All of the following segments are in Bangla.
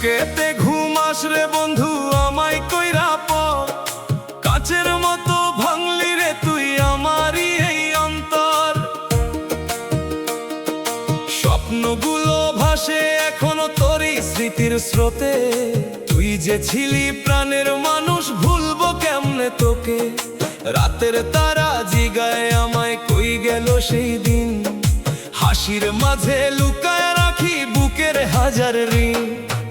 বুকেতে ঘুম আসরে বন্ধু আমায় কইরা পর, কাচের মতো ভাঙলি রে তুই আমারই এই অন্তর। স্বপ্নগুলো ভাসে এখনো তোরই স্মৃতির স্রোতে, তুই যে ছিলি প্রাণের মানুষ ভুলবো কেমনে তোকে। রাতের তারা জিগায় আমায় কই গেল সেই দিন, হাসির মাঝে লুকায় রাখি বুকের হাজার ঋণ।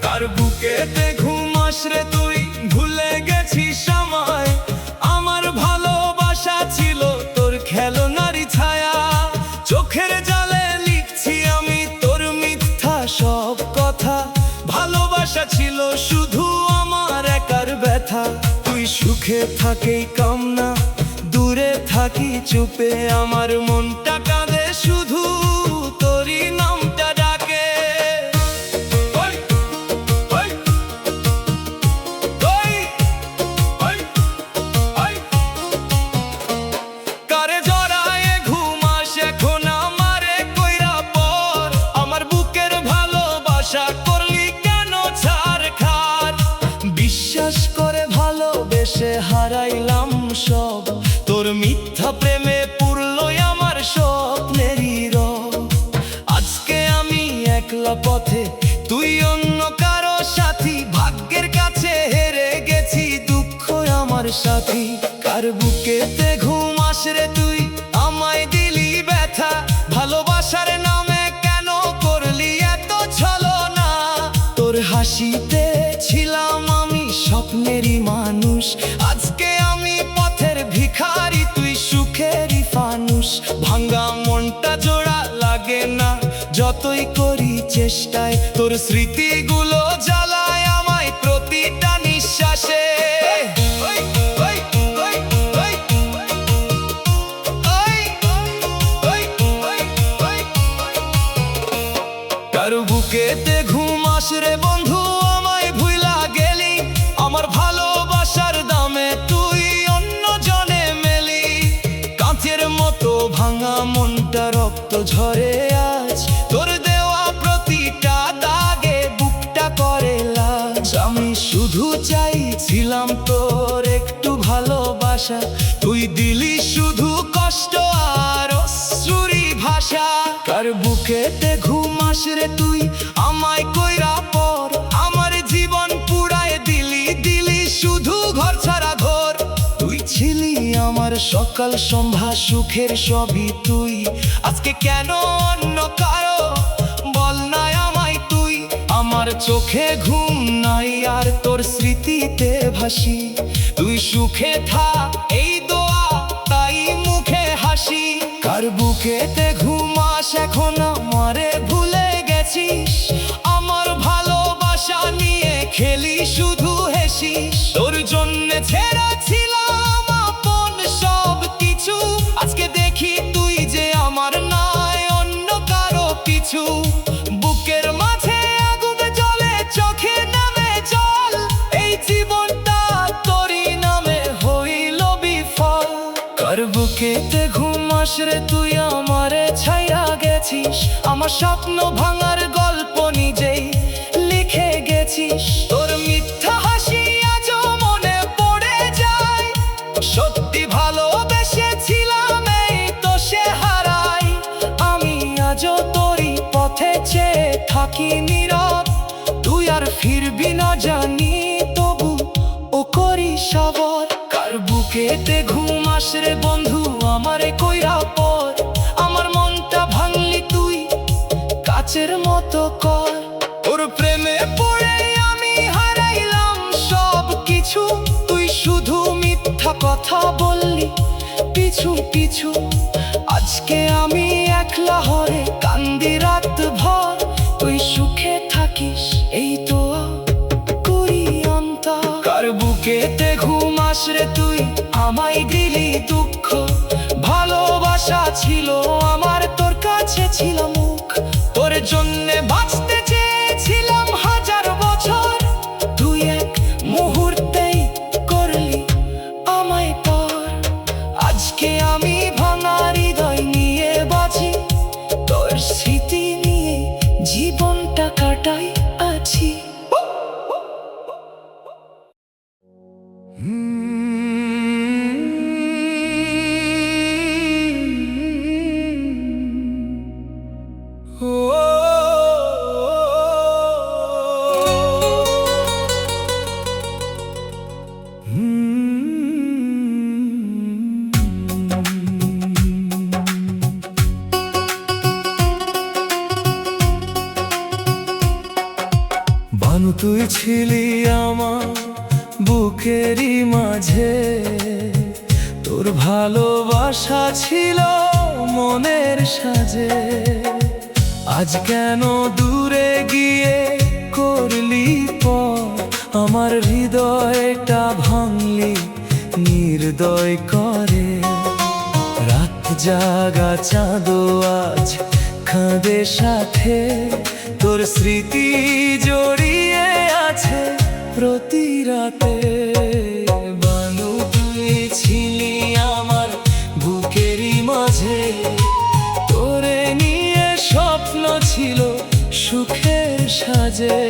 কার বুকেতে ঘুম আসরে তুই ভুলে গেছিস আমায়, আমার ভালোবাসা ছিল তোর খেলনারি ছায়া। চোখের জালে লিখছি আমি তোর মিথ্যা সব কথা, ভালোবাসা ছিল শুধু আমার একার ব্যথা। তুই সুখে থাকেই কামনা, দূরে থাকি চুপে, আমার মনটা কাঁদে শুধু তোরই নামটা ডাকে। কারে জড়ায় ঘুম আসে এখন আমারে কইরা পর, আমার বুকের ভালোবাসা করলি কেন ছারখার। বিশ্বাস করে ভালোবেসে হারাইলাম সব, তোর মিথ্যা প্রেমে পুরলো আমার স্বপ্নেরই রব। আজকে আমি একলা পথে, তুই অন্য কারো সাথী, ভাগ্যের কাছে হেরে গেছি, দুঃখ আমার সাথী। কার বুকেতে ঘুম আসরে তুই আমায় দিলি ব্যথা, ভালোবাসার নামে কেন করলি এত ছলনা। তোর হাসিতে ছিলাম আমি স্বপ্নেরই মানুষ, আজকে আমি পথের ভিখারি, তুই সুখেরই ফানুষ। ভাঙ্গা মনটা জোড়া লাগে না যতই করি চেষ্টায়, তোর স্মৃতিগুলো জ্বালায় আমায় প্রতিটা নিঃশ্বাসে। কার বুকেতে ঘুম আসরে বন্ধু আমায় ভুইলা গেলি, আমার ভালোবাসার দামে তুই অন্য জনে মেলি। কাঁচের মতো ভাঙা মনটা রক্ত ঝরে আজ, তোর দেওয়া প্রতিটা দাগে বুকটা করে লাজ। আমি শুধু চাইছিলাম তোর একটু ভালোবাসা, তুই দিলি শুধু কষ্ট আর অশ্রুরি ভাষা। কার বুকেতে ঘুম আসরে তুই আমায় কইরা পর, আমার জীবন পুড়ায় দিলি শুধু ঘর ছাড়া ঘর। তুই ছিলি আমার সকাল সন্ধ্যা সুখের সবই তুই, আজকে কেন অন্য কারো বল না আমায় তুই। আমার চোখে ঘুম নাই আর তোর স্মৃতিতে ভাসি, তুই সুখে থাক এই দোয়া তাই মুখে হাসি। কার বুকেতে ঘুম আস এখন আমারে ভুলে গেছিস, আমার ভালোবাসা নিয়ে খেলি শুধু হেসিস। তোর জন্য ছেড়া ছিলাম আপন সব কিছু, আজকে দেখি তুই যে আমার নয় অন্য কারো কিছু। বুকের মাঝে আগুন জ্বলে চোখে নামে জল, এই জীবনটা তোরই নামে হইল বিফল। কার বুকেতে ঘুম আসরে তুই আমারে ছাইয়া গেছিস, আমার স্বপ্ন ভাঙার গল্প নিজেই লিখে গেছিস। তোর মিথ্যা হাসি আজও মনে পড়ে যায়, সত্যি ভালোবেসেছিলাম এই তো সে হারাই। আমি আজও তোরই পথে চেয়ে থাকি নীরব, তুই আর ফিরবি না জানি তবু ও করি সবর। কার বুকেতে ঘুম আসরে বন্ধু আমারে কইরা পর, আমার মনটা ভাঙলি তুই কাচের মতো কর। ওর প্রেমে পড়ে আমি হারাইলাম সব কিছু, তুই শুধু মিথ্যা কথা বললি পিছু পিছু। আজকে আমি একলা হরে কান্দি রাত ভর, তুই সুখে থাকিস এই তো করি অন্তর। কার বুকেতে ঘুম আসরে তুই আমায় দিলি দুঃখ, ভালোবাসা ছিল আমার তোর কাছে ছিল মুখ। তোর জন্যে বাঁচতে চেয়েছিলাম হাজার বছর, তুই এক মুহূর্তেই করলি আমায় পর। আজকে আমি ভাঙা হৃদয় নিয়ে বাঁচি, তোর স্মৃতি নিয়ে জীবনটা কাটাই আছি। তুই ছিলি আমার বুকেরই মাঝে, তোর ভালোবাসা ছিল মনের সাজে। আজ কেন দূরে গিয়ে করলি পর, আমার হৃদয়টা ভাঙলি নির্দয় করে। রাত জাগা চাঁদো আজ কাঁদে সাথে, তোর স্মৃতি জড়িয়ে আছে প্রতি রাতে। বানু তুই ছিলি আমার বুকেরই মাঝে, তোরে নিয়ে স্বপ্ন ছিল সুখের সাজে।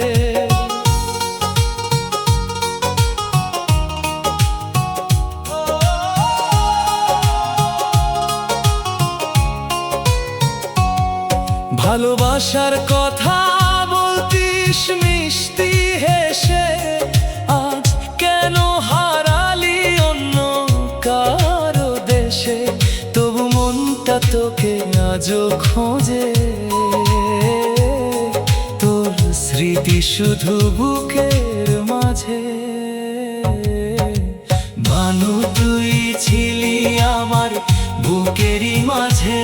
ভালোবাসার কথা বলতিস মিষ্টি হেসে, আজ কেন হারালি অন্য কারো দেশে। তবু মনটা তোকে আজও খোঁজে, তোর স্মৃতি শুধু বুকের মাঝে। বানু তুই ছিলি আমার বুকেরই মাঝে,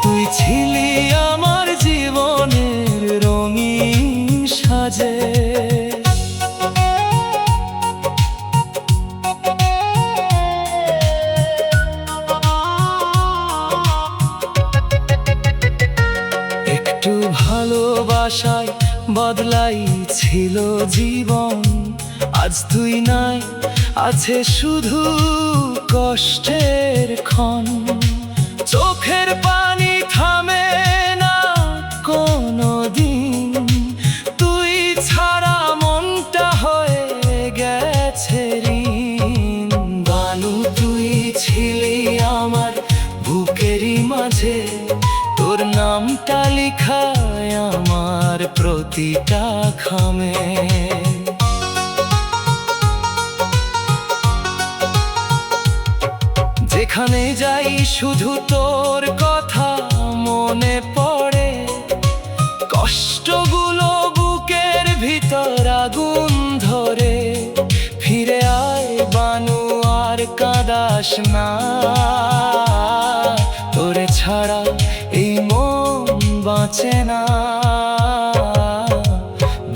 তুই ছিলি আমার জীবনের রঙিন সাজে। একটু ভালোবাসায় বদলাই ছিল জীবন, আজ তুই নাই, আছে শুধু কষ্টের ক্ষণ। চোখের পানি থামে না কোনো দিন, তুই ছাড়া মনটা হয়ে গেছে ঋণ। বানু তুই ছিলি আমার বুকেরই মাঝে, তোর নামটা লিখায় আমার প্রতিটা খামে। যেখানে যাই শুধু তোর কথা মনে পড়ে, কষ্টগুলো বুকের ভিতর আগুন ধরে। ফিরে আয় বানু আর কাঁদাস না, তোরে ছাড়া এই মন বাঁচে না।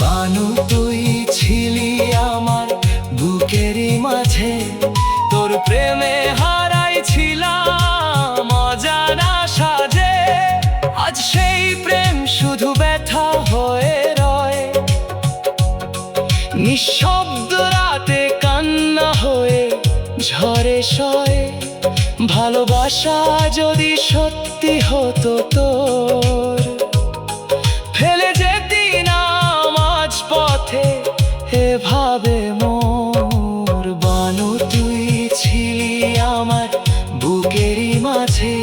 বানু তুই ছিলি আমার বুকেরই মাঝে, তোর প্রেমে ছিলাম অজানা সাজে। আজ সেই প্রেম শুধু ব্যথা হয়ে রয়, নিঃশব্দ রাতে কান্না হয়ে ঝরে সয়। ভালোবাসা যদি সত্যি হতো তোর, ফেলে যেতি না মাঝ পথে এভাবে মোর। বানু তুই ছিলি আমার বুকেরই মাঝে,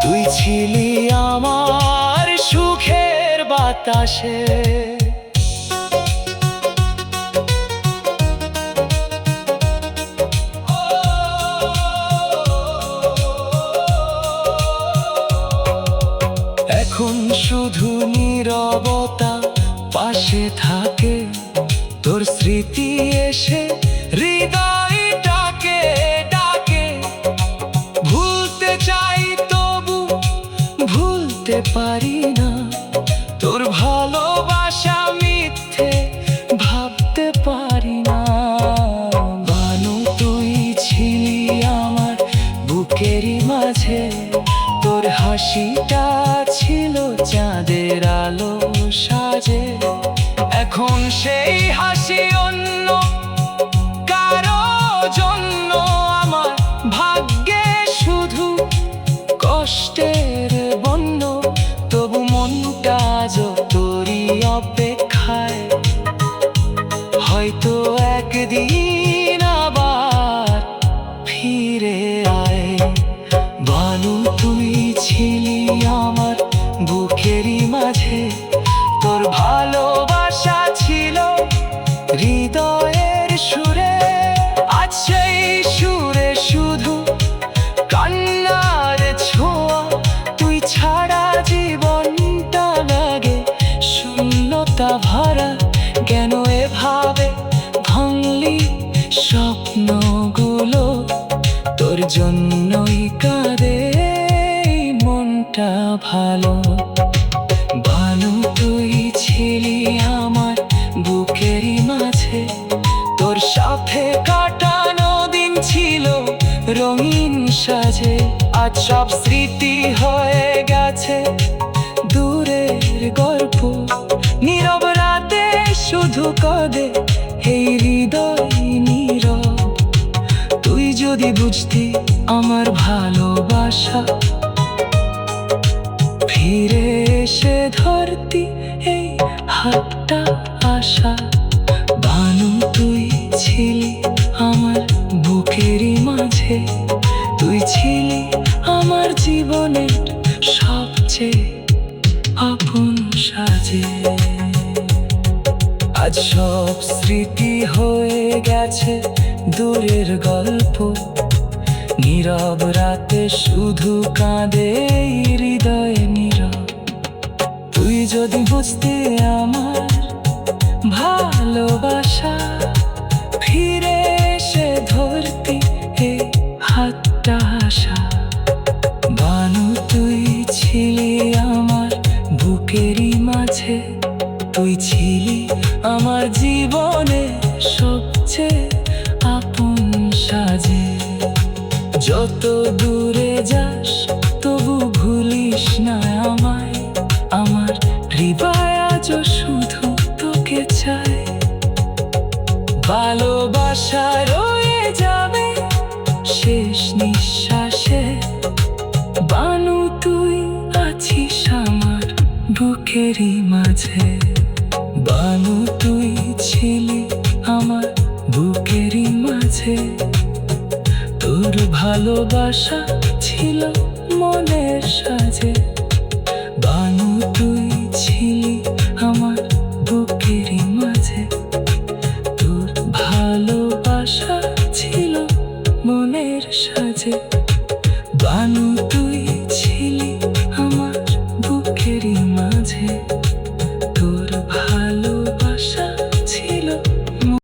তুই ছিলি আমার সুখের বাতাসে। এখন শুধু নীরবতা পাশে থাকে, তোর স্মৃতি এসে হৃদয়টাকে ডাকে। ভুলতে চাই তবু ভুলতে পারি না, তোর ভালোবাসা মিথ্যে ভাবতে পারি না। বানু তুই ছিলি আমার বুকেরই মাঝে, তোর হাসিটা ছিল চাঁদের আলো সাজে। এখন সেই হাসি অন্য কারো জন্য, আমার ভাগ্যে শুধু কষ্টের বন্য। তবু মনটা তোরই অপেক্ষায়, হয়তো একদিন আবার ফিরে আয়। বানু তুই ছিলি আমার বুকেরই মাঝে, তোর ভালোবাসা ছিল হৃদয় জন্যই কাঁদে এই মনটা ভালো। ভানু তুই ছিলি আমার বুকেরই মাঝে, তোর সাথে কাটানো দিন ছিল রঙিন সাজে। আজ সব স্মৃতি হয়ে গেছে দূরের গল্প, নীরব রাতে শুধু কাঁদে এই হৃদয় নীরব। তুই যদি বুঝতি আমার ভালোবাসা, ফিরে এসে ধরতি এই হাতটা আশা। ভানু তুই ছিলি আমার বুকেরই মাঝে, তুই ছিলি আমার জীবনের সবচেয়ে আপন সাজে। আজ সব স্মৃতি হয়ে গেছে দূরের গল্প, নীরব রাতে শুধু কাঁদে এই হৃদয় নীরব। তুই যদি বুঝতে আমার ভালোবাসা, ফিরে এসে ধরতি এই হাতটা আশা। ভানু তুই ছিলি আমার বুকেরই মাঝে, তুই ছিলি আমার জীবনে সবচেয়ে আপন সাজে। যত দূরে যাস তবু ভুলিস না আমায়, আমার হৃদয় আজও শুধু তোকে চায়। ভালোবাসা রয়ে যাবে শেষ নিঃশ্বাসে, ভানু তুই আছিস আমার বুকেরই মাঝে। ভানু তুই ছিলি আমার বুকেরই মাঝে, তোর ভালোবাসা ছিল মনের সাজে। ভানু তুই ছিলি আমার বুকেরই মাঝে, তোর ভালোবাসা ছিল মনের সাজে। ভানু তুই